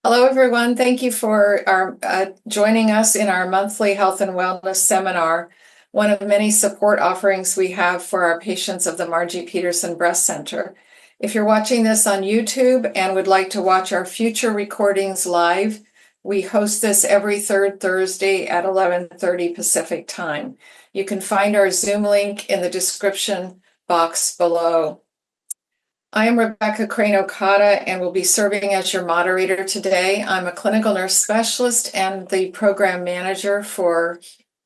Hello, everyone. Thank you for joining us in our monthly health and wellness seminar, one of many support offerings we have for our patients of the Margie Petersen Breast Center. If you're watching this on YouTube and would like to watch our future recordings live, we host this every third Thursday at 11:30 Pacific time. You can find our Zoom link in the description box below. I am Rebecca Crane-Okada and will be serving as your moderator today. I'm a clinical nurse specialist and the program manager for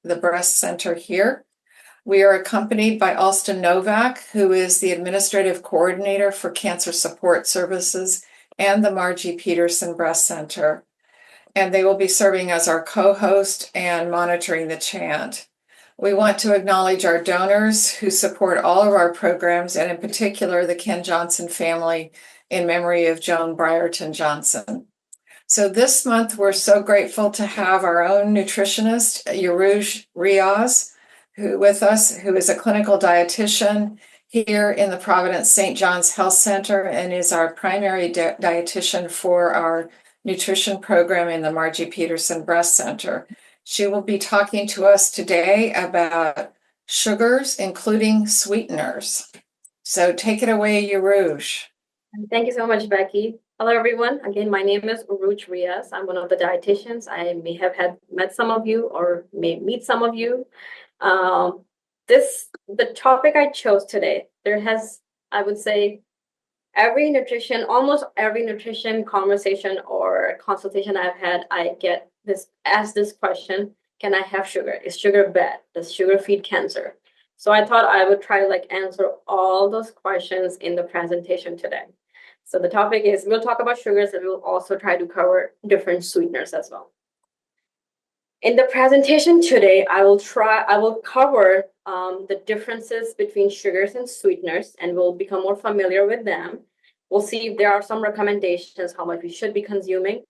the breast center here. We are accompanied by Alston Novak, who is the administrative coordinator for cancer support services and the Margie Petersen Breast Center. And they will be serving as our co-host and monitoring the chant. We want to acknowledge our donors who support all of our programs, and in particular, the Ken Johnson family in memory of Joan Brierton Johnson. So this month, we're so grateful to have our own nutritionist, Urooj Riaz, who is a clinical dietitian here in the Providence St. John's Health Center and is our primary dietitian for our nutrition program in the Margie Petersen Breast Center. She will be talking to us today about sugars, including sweeteners. So take it away, Urooj. Thank you so much, Becky. Hello, everyone. Again, my name is Urooj Riaz. I'm one of the dietitians. I may have met some of you or may meet some of you. The topic I chose today, I would say, almost every nutrition conversation or consultation I've had, I get asked this question: can I have sugar? Is sugar bad? Does sugar feed cancer? So I thought I would try to answer all those questions in the presentation today. So the topic is, we'll talk about sugars, and we'll also try to cover different sweeteners as well. In the presentation today, I will cover the differences between sugars and sweeteners, and we'll become more familiar with them. We'll see if there are some recommendations, how much we should be consuming,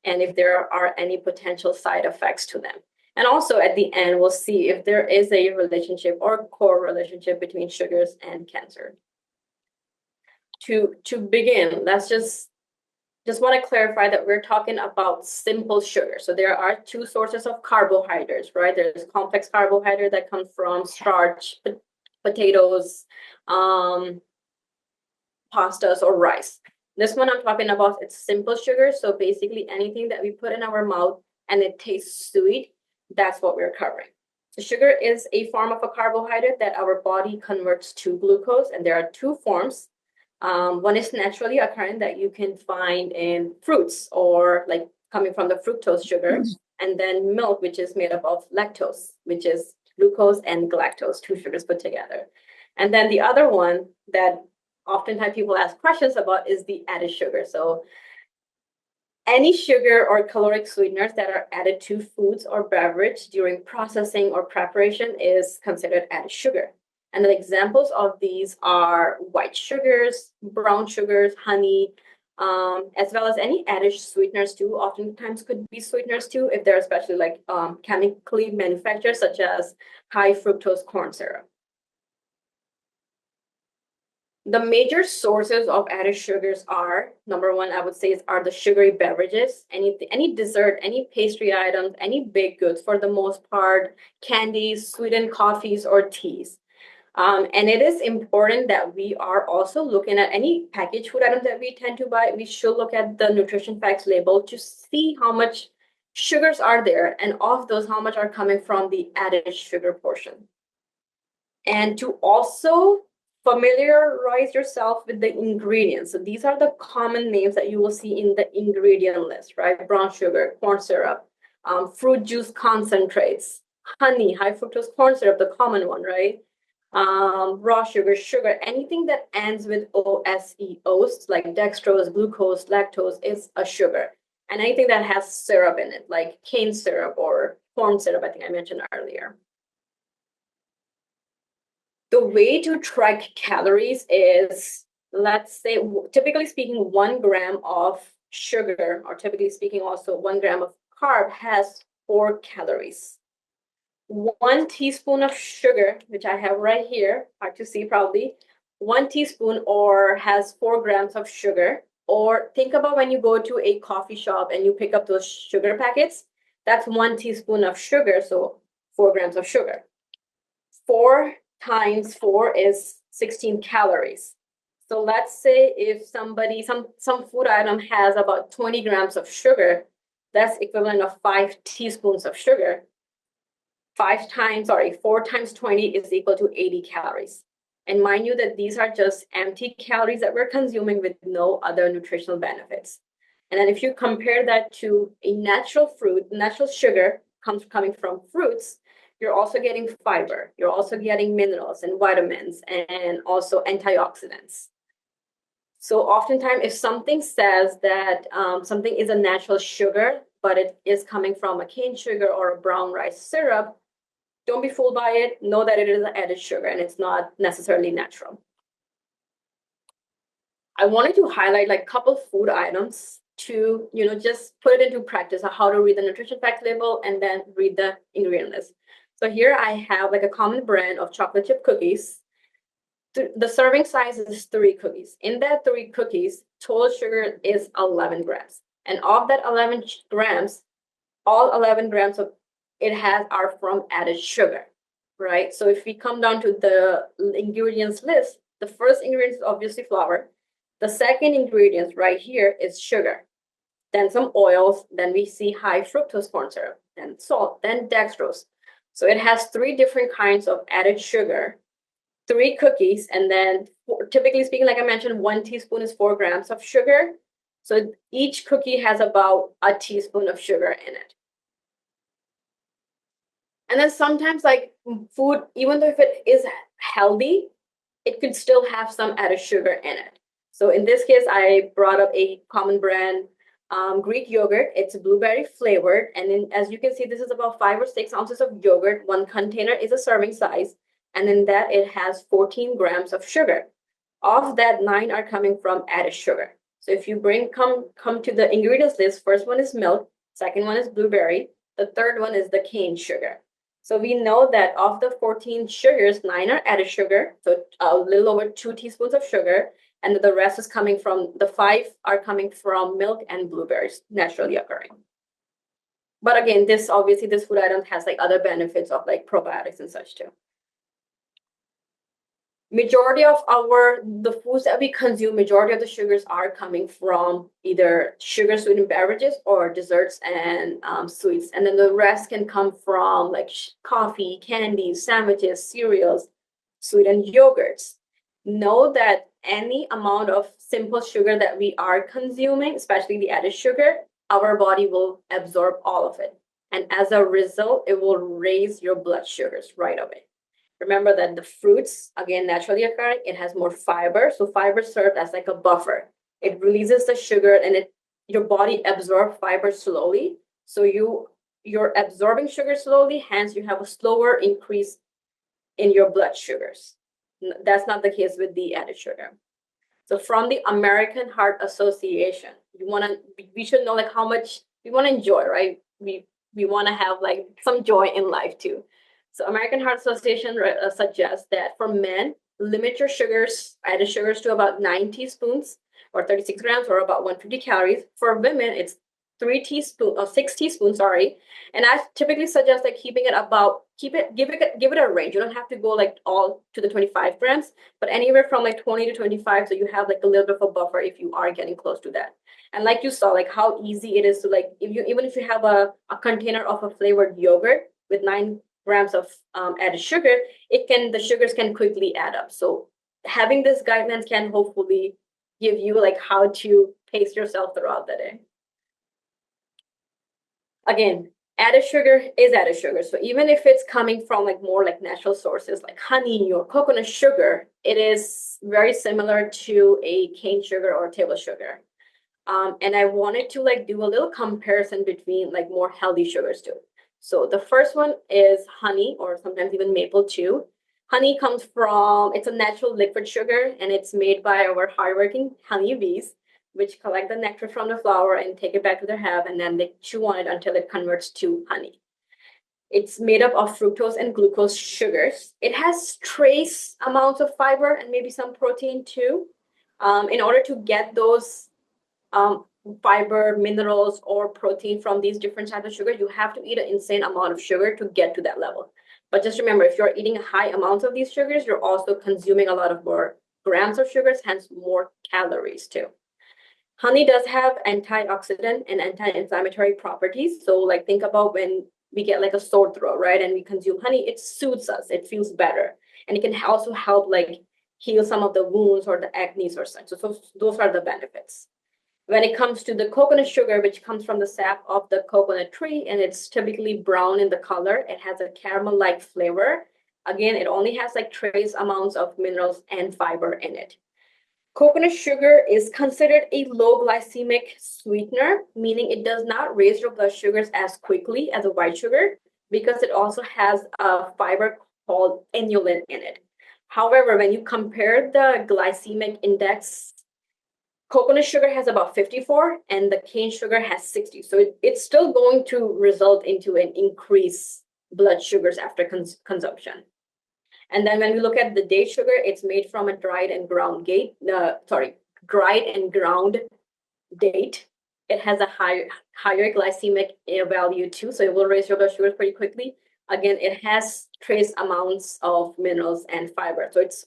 and if there are any potential side effects to them. And also at the end, we'll see if there is a relationship or core relationship between sugars and cancer. To begin, let's just want to clarify that we're talking about simple sugar. So there are two sources of carbohydrates, right? There's complex carbohydrate that comes from starch, potatoes, pastas, or rice. This one I'm talking about, it's simple sugar. So basically anything that we put in our mouth and it tastes sweet, that's what we're covering. So sugar is a form of a carbohydrate that our body converts to glucose, and there are two forms. One is naturally occurring that you can find in fruits or coming from the fructose sugar, and then milk, which is made up of lactose, which is glucose and galactose, two sugars put together. And then the other one that oftentimes people ask questions about is the added sugar. So any sugar or caloric sweeteners that are added to foods or beverage during processing or preparation is considered added sugar. And the examples of these are white sugars, brown sugars, honey, as well as any added sweeteners too. Oftentimes could be sweeteners too, if they're especially chemically manufactured, such as high fructose corn syrup. The major sources of added sugars are, number one, I would say, are the sugary beverages, any dessert, any pastry items, any baked goods, for the most part, candies, sweetened coffees, or teas. And it is important that we are also looking at any packaged food items that we tend to buy. We should look at the nutrition facts label to see how much sugars are there, and of those, how much are coming from the added sugar portion. And to also familiarize yourself with the ingredients. So these are the common names that you will see in the ingredient list, right? Brown sugar, corn syrup, fruit juice concentrates, honey, high fructose corn syrup, the common one, right? Raw sugar, anything that ends with OSE, like dextrose, glucose, lactose, is a sugar. And anything that has syrup in it, like cane syrup or corn syrup, I think I mentioned earlier. The way to track calories is, let's say, typically speaking, 1 gram of sugar, or typically speaking also 1 gram of carb, has 4 calories. 1 teaspoon of sugar, which I have right here, hard to see probably, 1 teaspoon or has 4 grams of sugar, Or think about when you go to a coffee shop and you pick up those sugar packets. That's 1 teaspoon of sugar, so 4 grams of sugar. 4 times 4 is 16 calories. So let's say if somebody, some food item has about 20 grams of sugar, that's equivalent of 5 teaspoons of sugar. 4 times 20 is equal to 80 calories. And mind you that these are just empty calories that we're consuming with no other nutritional benefits. And then if you compare that to a natural fruit, natural sugar coming from fruits, you're also getting fiber, you're also getting minerals and vitamins and also antioxidants. So oftentimes if something says that something is a natural sugar, but it is coming from a cane sugar or a brown rice syrup, don't be fooled by it. Know that it is an added sugar and it's not necessarily natural. I wanted to highlight like a couple food items to, just put it into practice of how to read the nutrition fact label and then read the ingredient list. So here I have like a common brand of chocolate chip cookies. The serving size is 3 cookies. In that 3 cookies, total sugar is 11 grams. And of that 11 grams, all 11 grams of it are from added sugar, right? So if we come down to the ingredients list, the first ingredient is obviously flour. The second ingredient right here is sugar. Then some oils. Then we see high fructose corn syrup, then salt, then dextrose. So it has 3 different kinds of added sugar, 3 cookies, and then typically speaking, like I mentioned, 1 teaspoon is 4 grams of sugar. So each cookie has about a teaspoon of sugar in it. And then sometimes like food, even though if it is healthy, it could still have some added sugar in it. So in this case, I brought up a common brand Greek yogurt. It's blueberry flavored. And then as you can see, this is about 5 or 6 ounces of yogurt. 1 container is a serving size. And in that it has 14 grams of sugar. Of that, 9 are coming from added sugar. So if you come to the ingredients list, first one is milk, second one is blueberry, the third one is the cane sugar. So we know that of the 14 sugars, 9 are added sugar, so a little over 2 teaspoons of sugar, and the rest is coming from, the 5 are coming from milk and blueberries, naturally occurring. But again, this food item has like other benefits of like probiotics and such too. Majority of the foods that we consume, majority of the sugars are coming from either sugar sweetened beverages or desserts and sweets. And then the rest can come from like coffee, candies, sandwiches, cereals, sweetened yogurts. Know that any amount of simple sugar that we are consuming, especially the added sugar, our body will absorb all of it. And as a result, it will raise your blood sugars right away. Remember that the fruits, again, naturally occurring, it has more fiber. So fiber serves as like a buffer. It releases the sugar and your body absorbs fiber slowly. So you're absorbing sugar slowly, hence you have a slower increase in your blood sugars. That's not the case with the added sugar. So from the American Heart Association, we should know like how much we want to enjoy, right? We want to have like some joy in life too. So American Heart Association suggests that for men, limit your added sugars to about 9 teaspoons or 36 grams or about 150 calories. For women, it's 6 teaspoons, And I typically suggest like give it a range. You don't have to go like all to the 25 grams, but anywhere from like 20 to 25. So you have like a little bit of a buffer if you are getting close to that. And like you saw, like how easy it is to like, even if you have a container of a flavored yogurt with 9 grams of added sugar, the sugars can quickly add up. So having this guidelines can hopefully give you like how to pace yourself throughout the day. Again, added sugar is added sugar. So even if it's coming from like more like natural sources like honey or coconut sugar, it is very similar to a cane sugar or table sugar. And I wanted to like do a little comparison between like more healthy sugars too. So the first one is honey, or sometimes even maple too. Honey comes from, it's a natural liquid sugar, and it's made by our hardworking honeybees, which collect the nectar from the flower and take it back to their hive, and then they chew on it until it converts to honey. It's made up of fructose and glucose sugars. It has trace amounts of fiber and maybe some protein too. In order to get those fiber, minerals, or protein from these different types of sugar, you have to eat an insane amount of sugar to get to that level. But just remember, if you're eating high amounts of these sugars, you're also consuming a lot of more grams of sugars, hence more calories too. Honey does have antioxidant and anti-inflammatory properties. So like think about when we get like a sore throat, right? And we consume honey, it soothes us, it feels better. And it can also help like heal some of the wounds or the acne or such. So those are the benefits. When it comes to the coconut sugar, which comes from the sap of the coconut tree, and it's typically brown in the color, it has a caramel-like flavor. Again, it only has like trace amounts of minerals and fiber in it. Coconut sugar is considered a low glycemic sweetener, meaning it does not raise your blood sugars as quickly as a white sugar because it also has a fiber called inulin in it. However, when you compare the glycemic index, coconut sugar has about 54 and the cane sugar has 60. So it's still going to result into an increased blood sugars after consumption. And then when we look at the date sugar, it's made from a dried and ground date. It has a higher glycemic value too, so it will raise your blood sugars pretty quickly. Again, it has trace amounts of minerals and fiber. So it's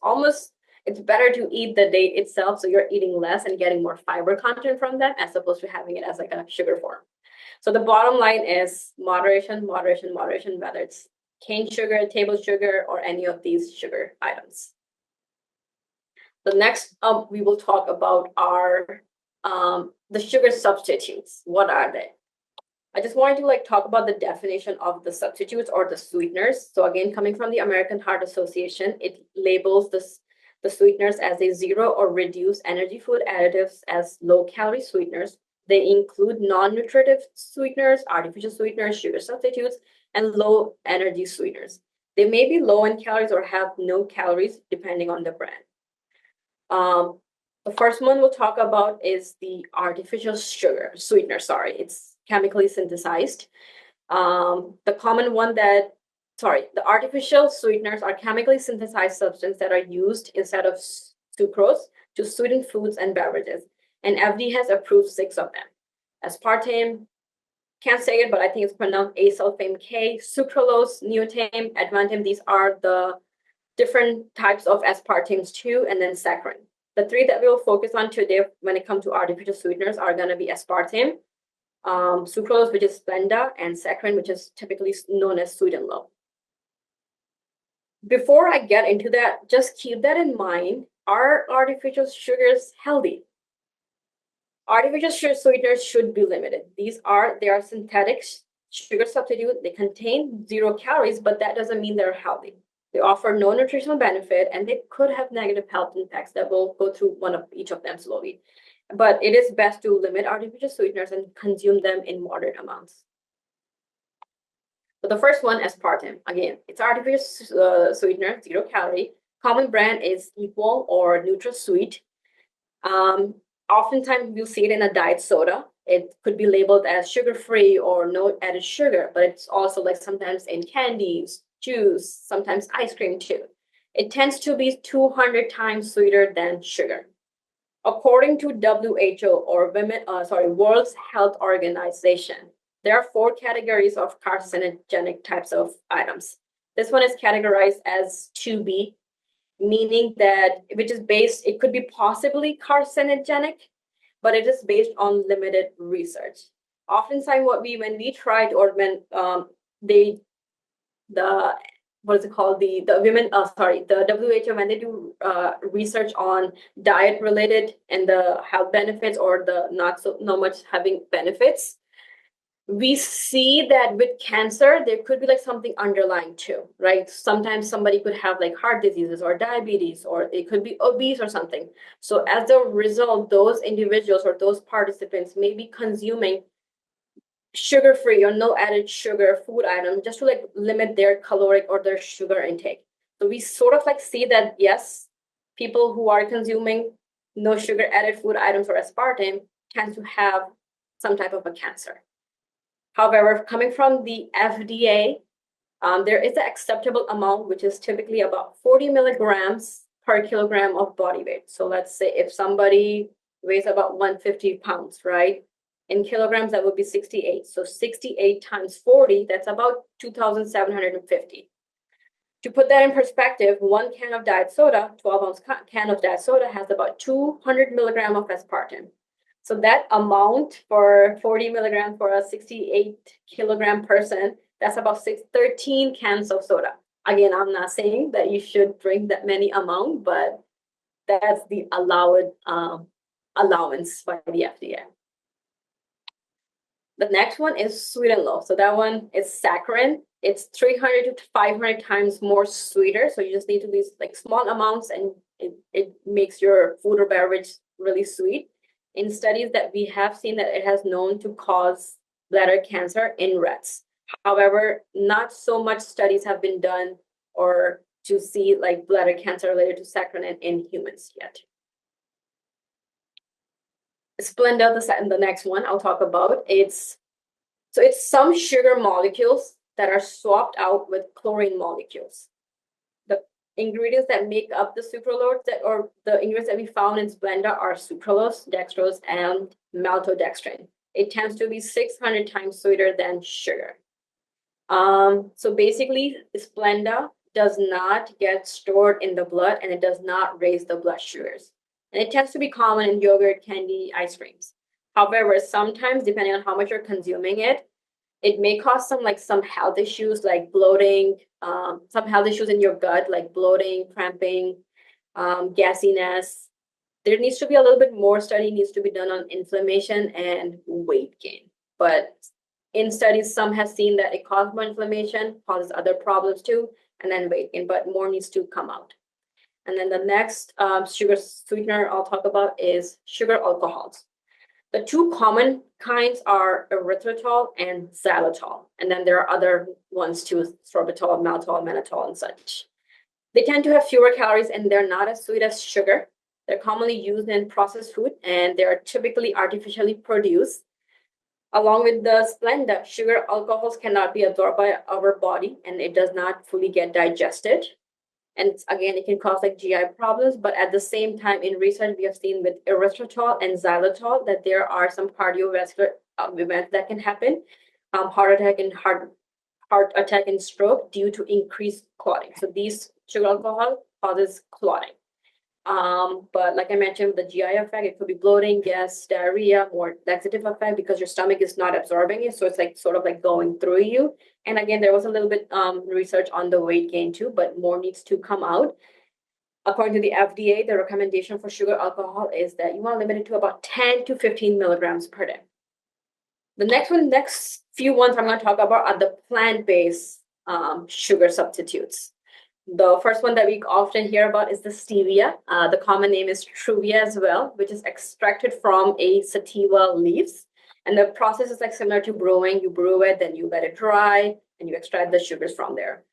better to eat the date itself, so you're eating less and getting more fiber content from them as opposed to having it as like a sugar form. So the bottom line is moderation, moderation, moderation, whether it's cane sugar, table sugar, or any of these sugar items. The next we will talk about are the sugar substitutes. What are they? I just wanted to like talk about the definition of the substitutes or the sweeteners. So again, coming from the American Heart Association, it labels the sweeteners as a zero or reduced energy food additives as low-calorie sweeteners. They include non-nutritive sweeteners, artificial sweeteners, sugar substitutes, and low energy sweeteners. They may be low in calories or have no calories depending on the brand. The first one we'll talk about is the artificial sugar sweetener. It's chemically synthesized. The artificial sweeteners are chemically synthesized substances that are used instead of sucrose to sweeten foods and beverages. And F.D. has approved 6 of them. Aspartame, can't say it, but I think it's pronounced asulfame K, sucralose, neotame, advantame. These are the different types of aspartames too, and then saccharin. The 3 that we'll focus on today when it comes to artificial sweeteners are going to be aspartame, sucralose, which is Splenda, and saccharin, which is typically known as Sweet and Low. Before I get into that, just keep that in mind. Are artificial sugars healthy? Artificial sugar sweeteners should be limited. They are synthetic sugar substitute. They contain 0 calories, but that doesn't mean they're healthy. They offer no nutritional benefit, and they could have negative health impacts that we'll go through each of them slowly. But it is best to limit artificial sweeteners and consume them in moderate amounts. So the first one, aspartame. Again, it's artificial sweetener, 0 calorie. Common brand is Equal or NutraSweet. Oftentimes you'll see it in a diet soda. It could be labeled as sugar-free or no added sugar, but it's also like sometimes in candies, juice, sometimes ice cream too. It tends to be 200 times sweeter than sugar. According to WHO or World Health Organization, there are 4 categories of carcinogenic types of items. This one is categorized as 2B, meaning that it could be possibly carcinogenic, but it is based on limited research. Oftentimes when we tried or when the WHO, when they do research on diet related and the health benefits or the not much having benefits, we see that with cancer, there could be like something underlying too, right? Sometimes somebody could have like heart diseases or diabetes, or they could be obese or something. So as a result, those individuals or those participants may be consuming sugar-free or no added sugar food items just to like limit their caloric or their sugar intake. So we sort of like see that, yes, people who are consuming no sugar added food items or aspartame tend to have some type of a cancer. However, coming from the FDA, there is an acceptable amount, which is typically about 40 milligrams per kilogram of body weight. So let's say if somebody weighs about 150 pounds, right? In kilograms, that would be 68. So 68 times 40, that's about 2,750. To put that in perspective, 1 can of diet soda, 12-ounce can of diet soda, has about 200 milligrams of aspartame. So that amount for 40 milligrams for a 68 kilogram person, that's about 13 cans of soda. Again, I'm not saying that you should drink that many amount, but that's the allowed allowance by the FDA. The next one is sweet and low. So that one is saccharin. It's 300 to 500 times more sweeter. So you just need to use like small amounts, and it makes your food or beverage really sweet. In studies that we have seen that it has known to cause bladder cancer in rats. However, not so much studies have been done or to see like bladder cancer related to saccharin in humans yet. Splenda, the next one I'll talk about, it's some sugar molecules that are swapped out with chlorine molecules. The ingredients that make up the sucralose or the ingredients that we found in Splenda are sucralose, dextrose, and maltodextrin. It tends to be 600 times sweeter than sugar. So basically, Splenda does not get stored in the blood, and it does not raise the blood sugars. And it tends to be common in yogurt, candy, ice creams. However, sometimes, depending on how much you're consuming it, it may cause some health issues like bloating, some health issues in your gut like bloating, cramping, gassiness. There needs to be a little bit more study needs to be done on inflammation and weight gain. But in studies, some have seen that it causes more inflammation, causes other problems too, and then weight gain, but more needs to come out. And then the next sugar sweetener I'll talk about is sugar alcohols. The two common kinds are erythritol and xylitol. And then there are other ones too, sorbitol, maltol, mannitol, and such. They tend to have fewer calories, and they're not as sweet as sugar. They're commonly used in processed food, and they are typically artificially produced. Along with the Splenda, sugar alcohols cannot be absorbed by our body, and it does not fully get digested. And again, it can cause like GI problems, but at the same time, in research, we have seen with erythritol and xylitol that there are some cardiovascular events that can happen, heart attack and stroke due to increased clotting. So these sugar alcohol causes clotting. But like I mentioned, the GI effect, it could be bloating, gas, diarrhea, more laxative effect because your stomach is not absorbing it. So it's like sort of like going through you. And again, there was a little bit research on the weight gain too, but more needs to come out. According to the FDA, the recommendation for sugar alcohol is that you want to limit it to about 10 to 15 milligrams per day. The next few ones I'm going to talk about are the plant-based sugar substitutes. The first one that we often hear about is the stevia. The common name is truvia as well, which is extracted from a sativa leaves. And the process is like similar to brewing. You brew it, then you let it dry, and you extract the sugars from there.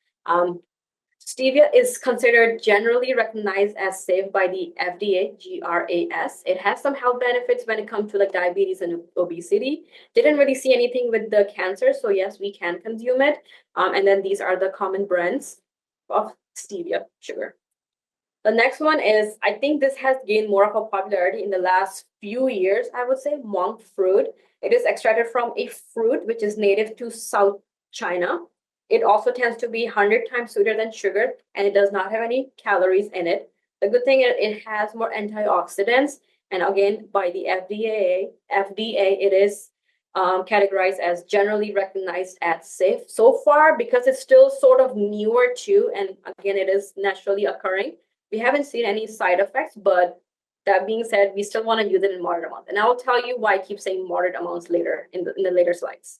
Stevia is considered generally recognized as safe by the FDA, GRAS. It has some health benefits when it comes to like diabetes and obesity. Didn't really see anything with the cancer, so yes, we can consume it. And then these are the common brands of stevia sugar. The next one is, I think this has gained more of a popularity in the last few years, I would say, monk fruit. It is extracted from a fruit which is native to South China. It also tends to be 100 times sweeter than sugar, and it does not have any calories in it. The good thing is it has more antioxidants, and again, by the FDA, it is categorized as generally recognized as safe so far because it's still sort of newer too, and again, it is naturally occurring. We haven't seen any side effects, but that being said, we still want to use it in moderate amounts, and I will tell you why I keep saying moderate amounts later in the later slides.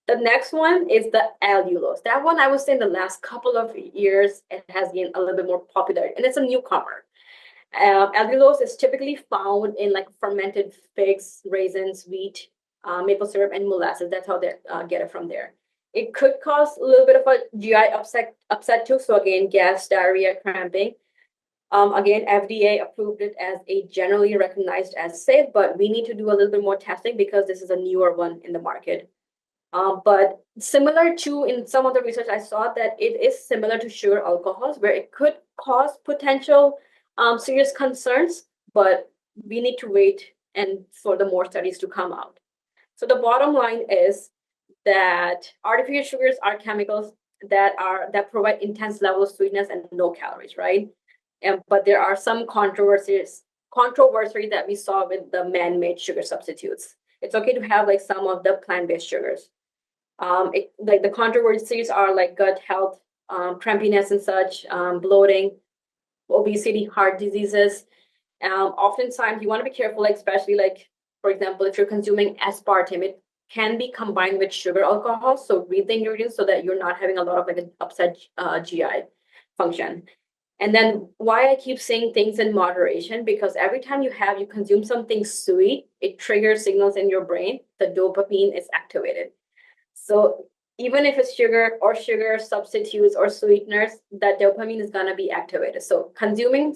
The next one is the allulose. That one, I would say in the last couple of years, it has gained a little bit more popularity, and it's a newcomer. Allulose is typically found in like fermented figs, raisins, wheat, maple syrup, and molasses. That's how they get it from there. It could cause a little bit of a GI upset too. So again, gas, diarrhea, cramping. Again, FDA approved it as a generally recognized as safe, but we need to do a little bit more testing because this is a newer one in the market. But similar to in some of the research, I saw that it is similar to sugar alcohols, where it could cause potential serious concerns, but we need to wait and for the more studies to come out. So the bottom line is that artificial sugars are chemicals that provide intense levels of sweetness and no calories, right? But there are some controversy that we saw with the man-made sugar substitutes. It's okay to have like some of the plant-based sugars. Like the controversies are like gut health, crampiness and such, bloating, obesity, heart diseases. Oftentimes you want to be careful, like especially like, for example, if you're consuming aspartame, it can be combined with sugar alcohol. So read the ingredients so that you're not having a lot of like an upset GI function. And then why I keep saying things in moderation, because every time you consume something sweet, it triggers signals in your brain. The dopamine is activated. So even if it's sugar substitutes or sweeteners, that dopamine is gonna be activated. So consuming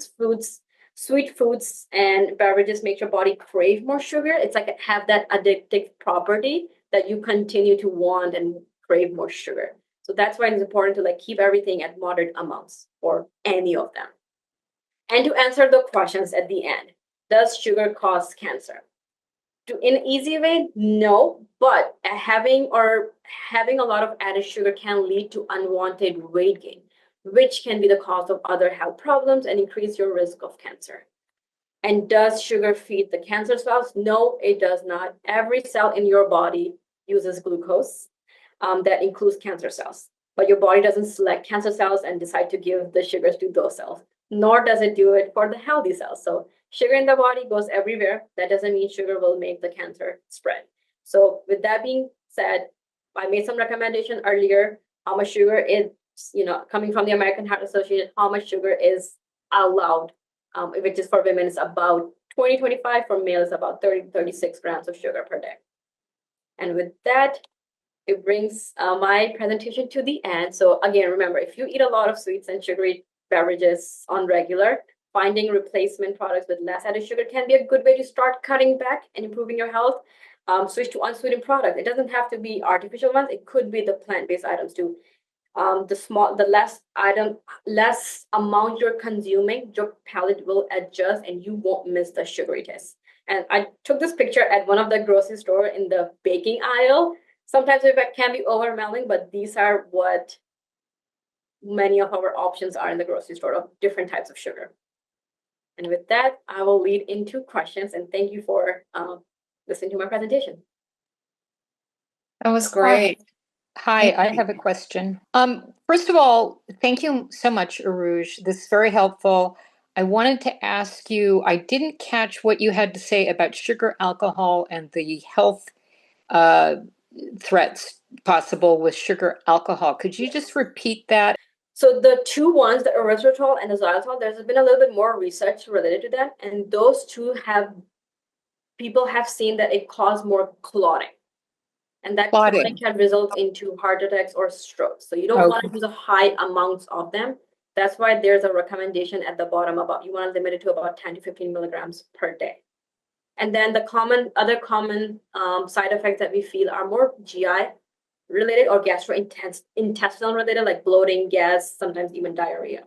sweet foods and beverages make your body crave more sugar. It's like have that addictive property that you continue to want and crave more sugar. So that's why it's important to like keep everything at moderate amounts or any of them. And to answer the questions at the end, does sugar cause cancer? In an easy way, no, but having a lot of added sugar can lead to unwanted weight gain, which can be the cause of other health problems and increase your risk of cancer. And does sugar feed the cancer cells? No, it does not. Every cell in your body uses glucose. That includes cancer cells. But your body doesn't select cancer cells and decide to give the sugars to those cells, nor does it do it for the healthy cells. So sugar in the body goes everywhere. That doesn't mean sugar will make the cancer spread. So with that being said, I made some recommendation earlier, how much sugar is, coming from the American Heart Association, how much sugar is allowed. Which is for women, it's about 20-25. For males, about 30-36 grams of sugar per day. And with that, it brings my presentation to the end. So again, remember, if you eat a lot of sweets and sugary beverages on regular, finding replacement products with less added sugar can be a good way to start cutting back and improving your health. Switch to unsweetened products. It doesn't have to be artificial ones. It could be the plant-based items too. Less amount you're consuming, your palate will adjust and you won't miss the sugary taste. And I took this picture at one of the grocery store in the baking aisle. Sometimes it can be overwhelming, but these are what many of our options are in the grocery store of different types of sugar. And with that, I will lead into questions, and thank you for listening to my presentation. That was great. Hi, I have a question. First of all, thank you so much, Urooj. This is very helpful. I wanted to ask you, I didn't catch what you had to say about sugar, alcohol, and the health threats possible with sugar alcohol. Could you just repeat that? So the two ones, the erythritol and the xylitol, there's been a little bit more research related to that. And those two people have seen that it causes more clotting. And that clotting can result into heart attacks or strokes. So you don't want to use a high amounts of them. That's why there's a recommendation at the bottom about you want to limit it to about 10 to 15 milligrams per day. And then the other common side effects that we feel are more GI related or gastrointestinal related, like bloating, gas, sometimes even diarrhea.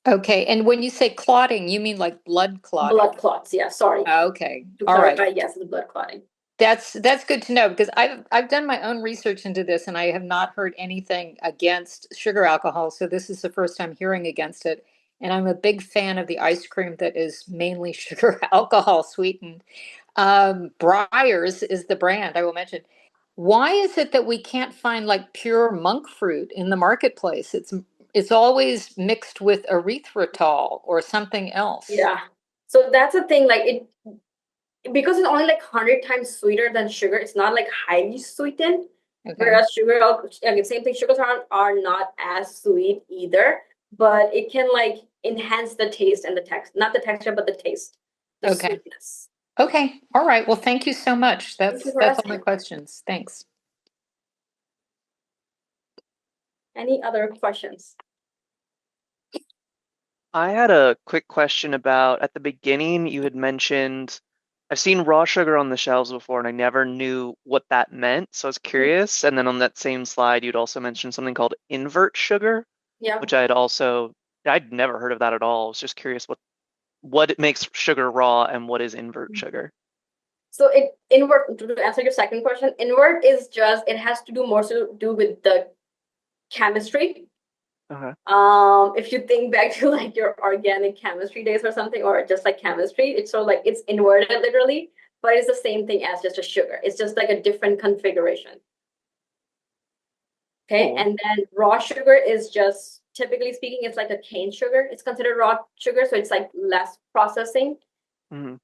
Okay, and when you say clotting, you mean like blood clotting? Blood clots, yeah, sorry. Okay, all right. Yes, it's blood clotting. That's good to know, because I've done my own research into this, and I have not heard anything against sugar alcohol. So this is the first time hearing against it. And I'm a big fan of the ice cream that is mainly sugar alcohol sweetened. Breyers is the brand I will mention. Why is it that we can't find like pure monk fruit in the marketplace? It's always mixed with erythritol or something else. Yeah. So that's the thing, like because it's only like 100 times sweeter than sugar, it's not like highly sweetened. Okay. Whereas same thing, sugars are not as sweet either, but it can like enhance the taste and the text, not the texture, but the taste, the sweetness. Okay. All right. Well, thank you so much. That's all my questions. Thanks. Any other questions? I had a quick question about, at the beginning, you had mentioned, I've seen raw sugar on the shelves before and I never knew what that meant. So I was curious. And then on that same slide, you'd also mentioned something called invert sugar, which I'd never heard of that at all. I was just curious what what makes sugar raw and what is invert sugar? So invert, to answer your second question, invert is just, it has to do more to do with the chemistry. Okay. If you think back to like your organic chemistry days or something, or just like chemistry, it's sort of like it's inverted literally, but it's the same thing as just a sugar. It's just like a different configuration. Okay, Cool. and then raw sugar is just, typically speaking, it's like a cane sugar. It's considered raw sugar, so it's like less processing. Mm-hmm.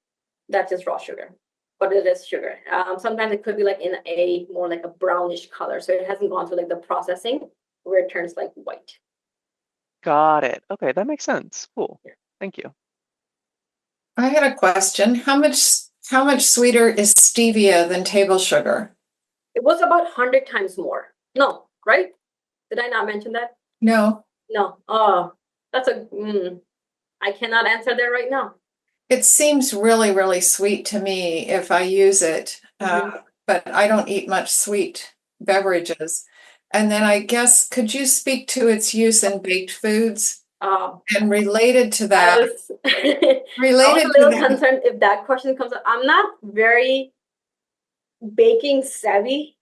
That's just raw sugar, but it is sugar. Sometimes it could be like in a more like a brownish color, so it hasn't gone through like the processing where it turns like white. Got it. Okay, that makes sense. Cool. Thank you. I had a question. How much sweeter is stevia than table sugar? It was about 100 times more. No, right? Did I not mention that? No, No. Oh, that's I cannot answer that right now. it seems really, really sweet to me if I use it, but I don't eat much sweet beverages. And then I guess, could you speak to its use in baked foods? And related to I that, was, I was a little concerned if that question comes up. I'm not very baking savvy.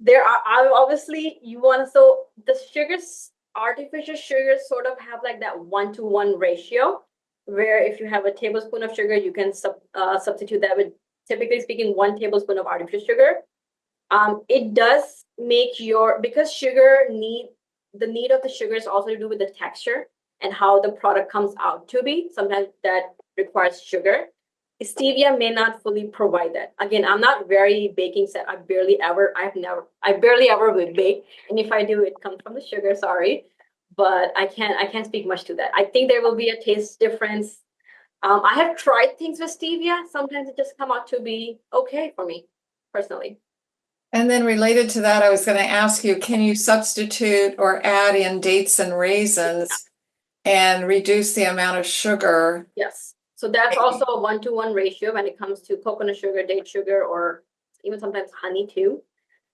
There are obviously you want to, so the sugars, artificial sugars sort of have like that 1-to-1 ratio, where if you have a tablespoon of sugar, you can substitute that with, typically speaking, 1 tablespoon of artificial sugar. It does make because the need of the sugar is also to do with the texture and how the product comes out to be. Sometimes that requires sugar. Stevia may not fully provide that. Again, I'm not very baking set. I barely ever would bake. And if I do, it comes from the sugar, sorry. But I can't speak much to that. I think there will be a taste difference. I have tried things with stevia. Sometimes it just come out to be okay for me, personally. And then related to that, I was going to ask you, can you substitute or add in dates and raisins and reduce the amount of sugar? Yes. So that's also a 1-to-1 ratio when it comes to coconut sugar, date sugar, or even sometimes honey too.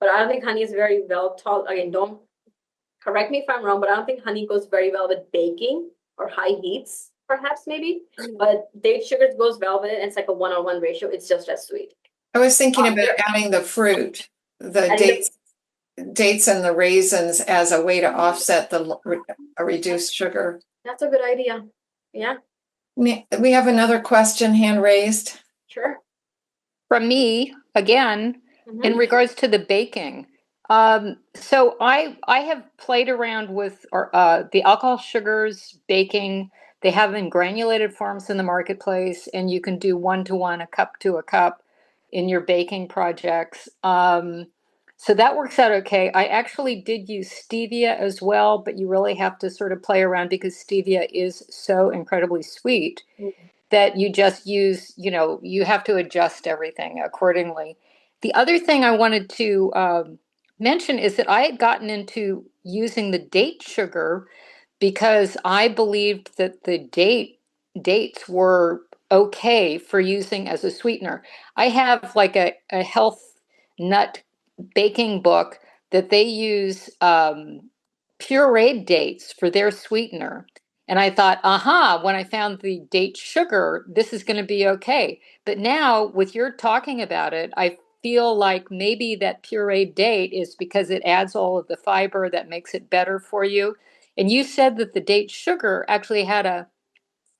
But I don't think honey is very well taught. Again, don't correct me if I'm wrong, but I don't think honey goes very well with baking or high heats, perhaps maybe. But date sugar goes well with it, and it's like a 1-on-1 ratio. It's just as sweet. I was thinking about adding the fruit, the dates and the raisins as a way to offset the reduced sugar. That's a good idea. Yeah. We have another question hand raised. Sure. From me, again, in regards to the baking. So I have played around with the alcohol sugars baking. They have in granulated forms in the marketplace, and you can do 1-to-1, a cup to a cup in your baking projects. So that works out okay. I actually did use stevia as well, but you really have to sort of play around because stevia is so incredibly sweet that you just use, you have to adjust everything accordingly. The other thing I wanted to mention is that I had gotten into using the date sugar because I believed that the dates were okay for using as a sweetener. I have like a health nut baking book that they use pureed dates for their sweetener. And I thought, when I found the date sugar, this is going to be okay. But now, with your talking about it, I feel like maybe that pureed date is because it adds all of the fiber that makes it better for you. And you said that the date sugar actually had a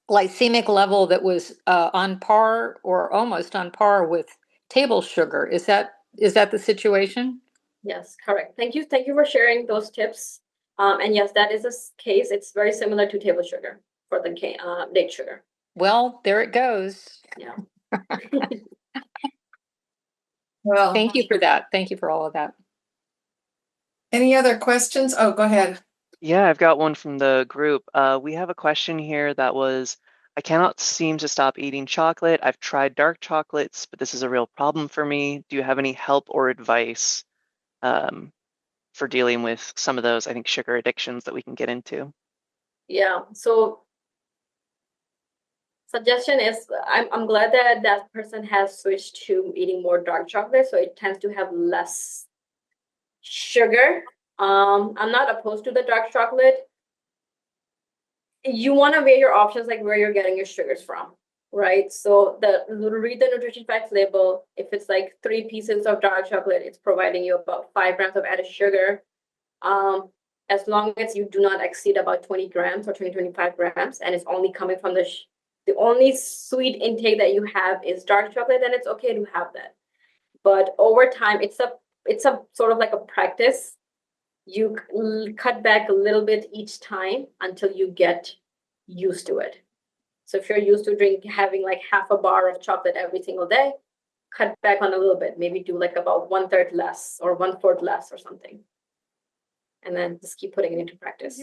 glycemic level that was on par or almost on par with table sugar. Is that the situation? Yes, correct. Thank you for sharing those tips. And yes, that is a case. It's very similar to table sugar for the date sugar. Well, there it goes. Yeah. Well, thank you for that. Thank you for all of that. Any other questions? Oh, go ahead. Yeah, I've got one from the group. We have a question here that was, I cannot seem to stop eating chocolate. I've tried dark chocolates, but this is a real problem for me. Do you have any help or advice for dealing with some of those, I think, sugar addictions that we can get into? Yeah. So suggestion is, I'm glad that person has switched to eating more dark chocolate, so it tends to have less sugar. I'm not opposed to the dark chocolate. you want to weigh your options, like where you're getting your sugars from, right? So read the nutrition facts label. If it's like 3 pieces of dark chocolate, it's providing you about 5 grams of added sugar. As long as you do not exceed about 20 grams or 25 grams, and it's only coming from the only sweet intake that you have is dark chocolate, then it's okay to have that. But over time, it's a sort of like a practice. You cut back a little bit each time until you get used to it. So if you're used to having like half a bar of chocolate every single day, cut back on a little bit, maybe do like about 1/3 less or 1/4 less or something. And then just keep putting it into practice.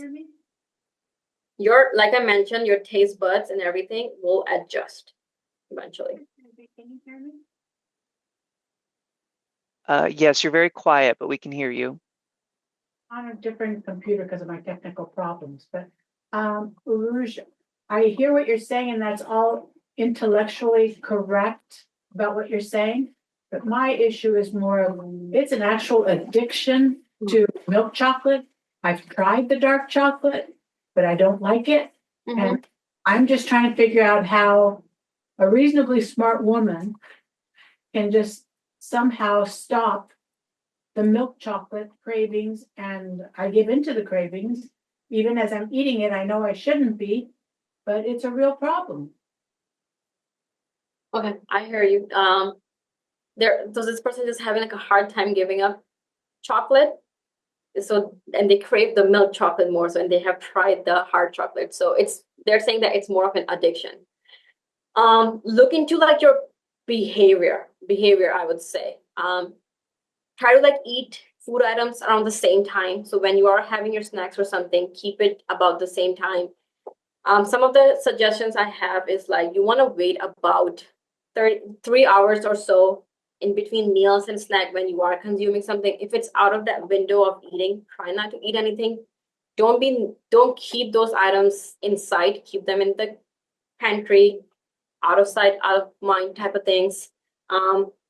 Like I mentioned, your taste buds and everything will adjust eventually. Can you hear me? Yes, you're very quiet, but we can hear you. On a different computer because of my technical problems, but Urooj, I hear what you're saying, and that's all intellectually correct about what you're saying. But my issue is more of it's an actual addiction to milk chocolate. I've tried the dark chocolate, but I don't like it. And I'm just trying to figure out how a reasonably smart woman can just somehow stop the milk chocolate cravings, and I give into the cravings. Even as I'm eating it, I know I shouldn't be, but it's a real problem. Okay, I hear you. So this person is having like a hard time giving up chocolate. So, and they crave the milk chocolate more, so, and they have tried the hard chocolate. So they're saying that it's more of an addiction. Look into like your behavior, I would say. Try to like eat food items around the same time. So when you are having your snacks or something, keep it about the same time. Some of the suggestions I have is like you want to wait about 3 hours or so in between meals and snack when you are consuming something. If it's out of that window of eating, try not to eat anything. Don't keep those items inside. Keep them in the pantry, out of sight, out of mind type of things.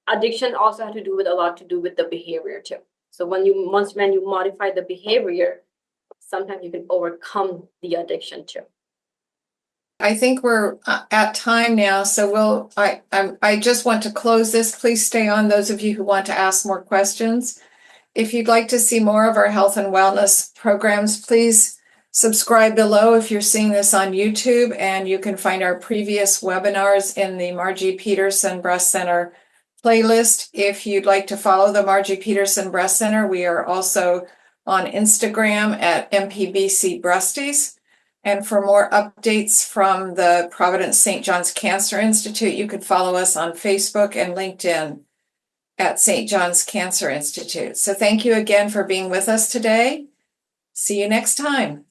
Addiction also has to do with a lot to do with the behavior too. So when you modify the behavior, sometimes you can overcome the addiction too. I think we're at time now, so I just want to close this. Please stay on, those of you who want to ask more questions. If you'd like to see more of our health and wellness programs, please subscribe below if you're seeing this on YouTube, and you can find our previous webinars in the Margie Petersen Breast Center playlist. If you'd like to follow the Margie Petersen Breast Center, we are also on Instagram at MPBC Breasties. And for more updates from the Providence St. John's Cancer Institute, you could follow us on Facebook and LinkedIn at St. John's Cancer Institute. So thank you again for being with us today. See you next time.